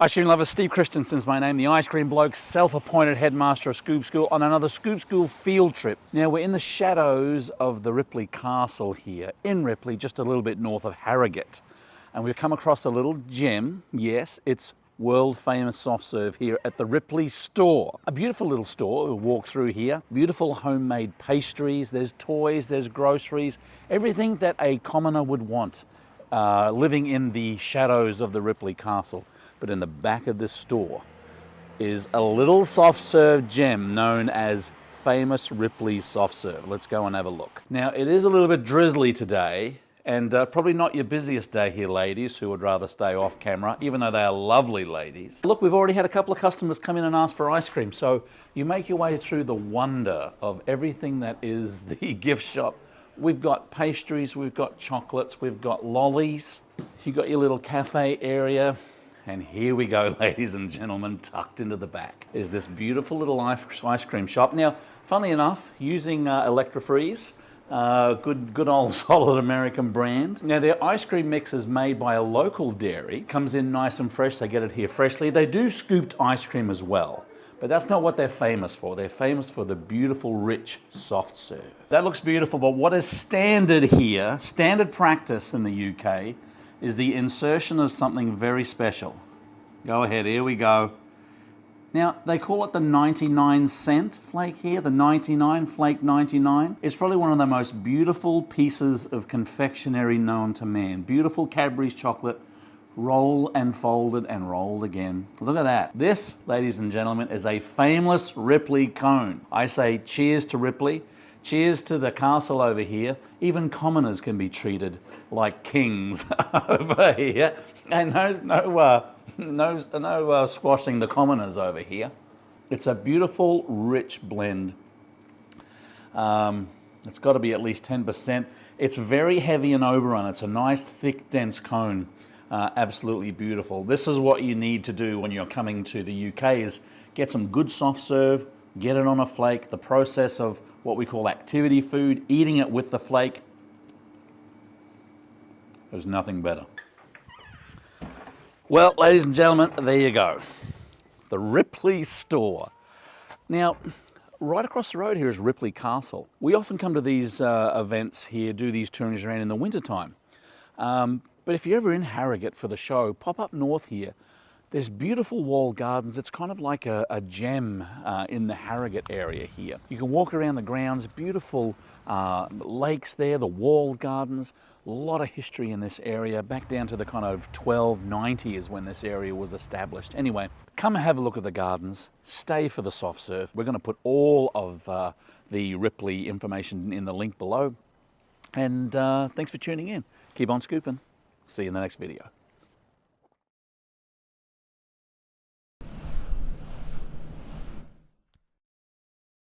Ice cream lovers, Steve Christensen's my name, the Ice Cream Bloke, self-appointed headmaster of Scoop School on another Scoop School field trip. Now we're in the shadows of the Ripley Castle here, in Ripley, just a little bit north of Harrogate. And we've come across a little gem. Yes, it's world famous soft serve here at the Ripley store. A beautiful little store, we'll walk through here. Beautiful homemade pastries, there's toys, there's groceries, everything that a commoner would want living in the shadows of the Ripley Castle. But in the back of this store is a little soft serve gem known as famous Ripley soft serve. Let's go and have a look. Now it is a little bit drizzly today, and probably not your busiest day here, ladies, who would rather stay off camera, even though they are lovely ladies. Look, we've already had a couple of customers come in and ask for ice cream, so you make your way through the wonder of everything that is the gift shop. We've got pastries, we've got chocolates, we've got lollies. You've got your little cafe area. And here we go, ladies and gentlemen, tucked into the back is this beautiful little ice cream shop. Now, funnily enough, using Electro-Freeze, good old solid American brand. Now, their ice cream mix is made by a local dairy, comes in nice and fresh, they get it here freshly. They do scooped ice cream as well, but that's not what they're famous for. They're famous for the beautiful, rich, soft serve. That looks beautiful, but what is standard here, standard practice in the UK, is the insertion of something very special. Go ahead, here we go. Now, they call it the 99-cent flake here, the 99, flake 99. It's probably one of the most beautiful pieces of confectionery known to man. Beautiful Cadbury's chocolate, roll and folded and rolled again. Look at that. This, ladies and gentlemen, is a famous Ripley cone. I say cheers to Ripley. Cheers to the castle over here. Even commoners can be treated like kings over here. And no squashing the commoners over here. It's a beautiful, rich blend. It's got to be at least 10%. It's very heavy and overrun. It's a nice, thick, dense cone. Absolutely beautiful. This is what you need to do when you're coming to the UK is get some good soft serve, get it on a flake. The process of what we call activity food, eating it with the flake. There's nothing better. Well, ladies and gentlemen, there you go. The Ripley store. Now, right across the road here is Ripley Castle. We often come to these events here, do these tourings around in the wintertime. But if you're ever in Harrogate for the show, pop up north here. There's beautiful walled gardens. It's kind of like a gem in the Harrogate area here. You can walk around the grounds, beautiful lakes there, the walled gardens. A lot of history in this area, back down to the kind of 1290 is when this area was established. Anyway, come and have a look at the gardens, stay for the soft serve. We're going to put all of the Ripley information in the link below. And thanks for tuning in. Keep on scooping. See you in the next video.